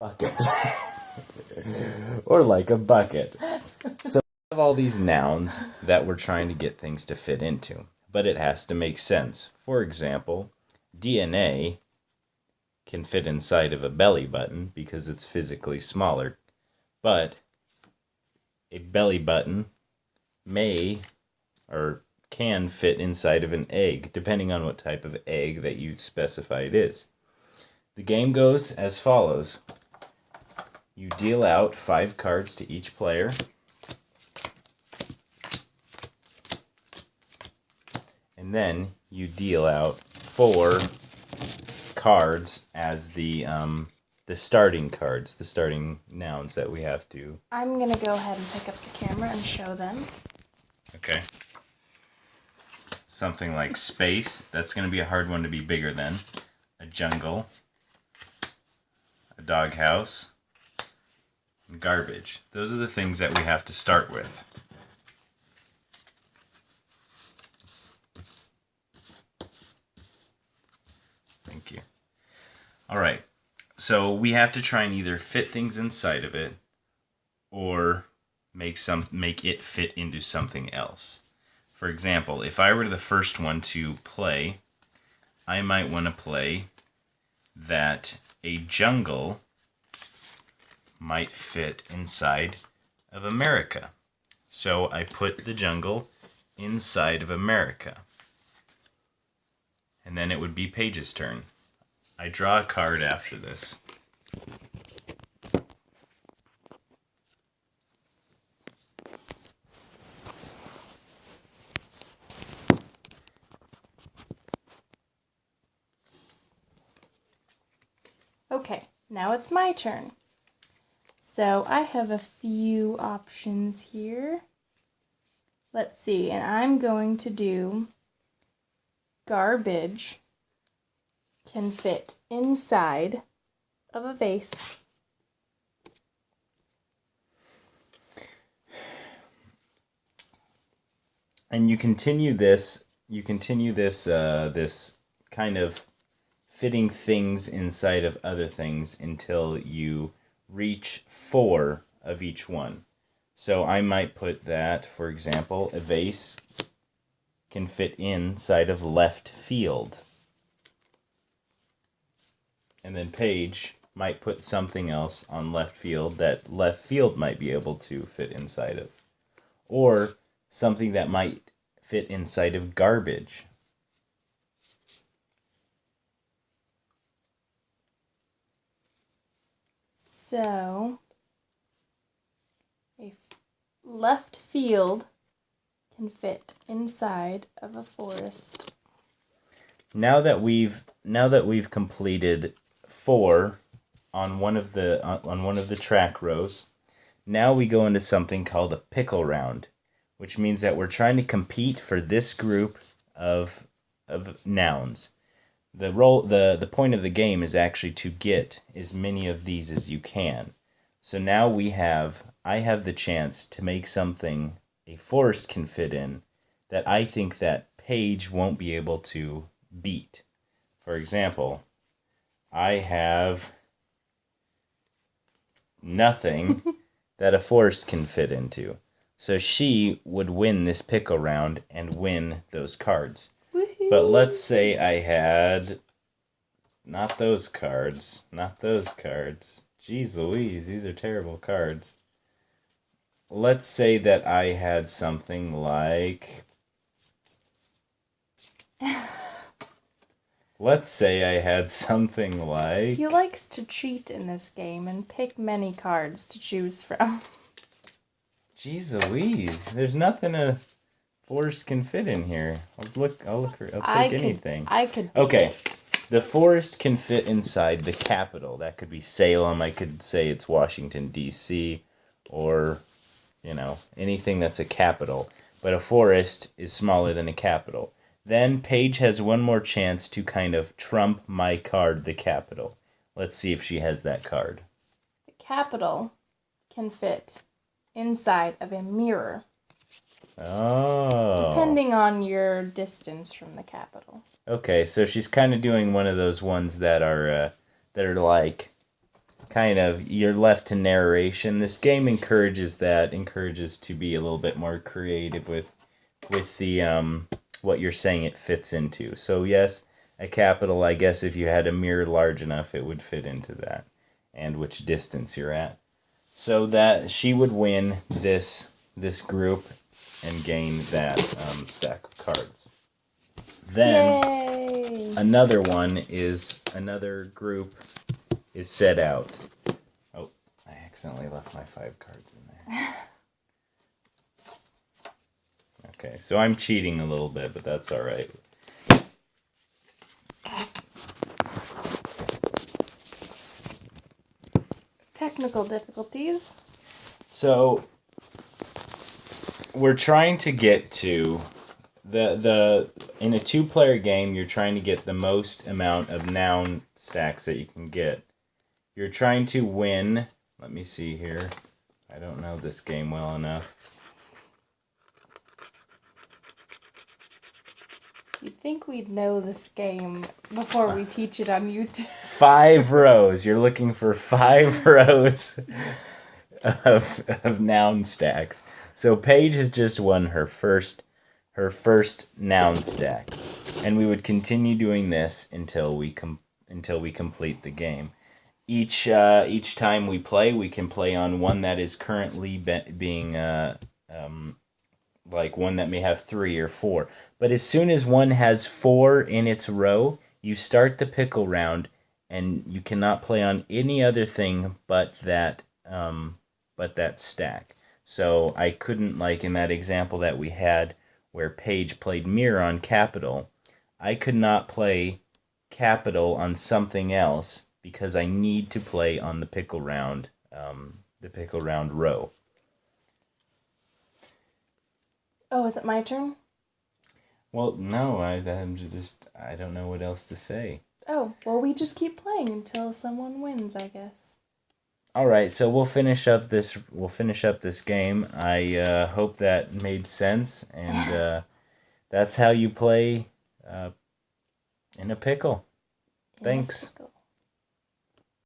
bucket. Or like a bucket. So we have all these nouns that we're trying to get things to fit into, but it has to make sense. For example, DNA can fit inside of a belly button because it's physically smaller, but a belly button may or can fit inside of an egg, depending on what type of egg that you specify it is. The game goes as follows. You deal out 5 cards to each player. And then you deal out 4 cards as the starting cards, the starting nouns that we have to... I'm going to go ahead and pick up the camera and show them. Okay. Something like space. That's going to be a hard one to be bigger than. A jungle. A doghouse. And garbage. Those are the things that we have to start with. Thank you. Alright. So we have to try and either fit things inside of it or make it fit into something else. For example, if I were the first one to play, I might want to play that a jungle might fit inside of America. So I put the jungle inside of America. And then it would be Paige's turn. I draw a card after this. Okay, now it's my turn. So I have a few options here. Let's see, and I'm going to do garbage can fit inside of a vase. And you continue this this kind of fitting things inside of other things until you reach 4 of each one. So I might put that, for example, a vase can fit inside of left field. And then Paige might put something else on left field that left field might be able to fit inside of. Or something that might fit inside of garbage. So, a left field can fit inside of a forest. Now that we've completed 4 on one of the track rows, now we go into something called a pickle round, which means that we're trying to compete for this group of nouns. The point of the game is actually to get as many of these as you can. So now I have the chance to make something a forest can fit in that I think that Paige won't be able to beat. For example, I have nothing that a forest can fit into. So she would win this pickle round and win those cards. Woohoo. But let's say I had not those cards. Jeez Louise, these are terrible cards. Let's say that I had something like... He likes to cheat in this game and pick many cards to choose from. Jeez Louise, there's nothing a forest can fit in here. I'll take anything. Okay, the forest can fit inside the capital. That could be Salem. I could say it's Washington, D.C., or, anything that's a capital. But a forest is smaller than a capital. Then Paige has one more chance to kind of trump my card, the capital. Let's see if she has that card. The capital can fit inside of a mirror. Oh. Depending on your distance from the capital. Okay, so she's kind of doing one of those ones that are like kind of you're left to narration. This game encourages to be a little bit more creative with the what you're saying it fits into. So yes, a capital, I guess if you had a mirror large enough, it would fit into that, and which distance you're at. So that she would win this group and gain that stack of cards. Then Yay! another group is set out. Oh, I accidentally left my 5 cards in there. Okay, so I'm cheating a little bit, but that's all right. Technical difficulties. So we're trying to get to the in a 2-player game, you're trying to get the most amount of noun stacks that you can get. You're trying to win. Let me see here. I don't know this game well enough. You'd think we'd know this game before we teach it on YouTube. 5 rows. You're looking for 5 rows of noun stacks. So Paige has just won her first noun stack, and we would continue doing this until we complete the game. Each time we play, we can play on one that is currently being like one that may have 3 or 4. But as soon as one has 4 in its row, you start the pickle round, and you cannot play on any other thing but that stack. So I couldn't, like in that example that we had where Paige played mirror on capital, I could not play capital on something else because I need to play on the pickle round row. Oh, is it my turn? Well, no, I don't know what else to say. Oh, well, we just keep playing until someone wins, I guess. All right, so we'll finish up this game. I hope that made sense, and that's how you play in a pickle. Thanks.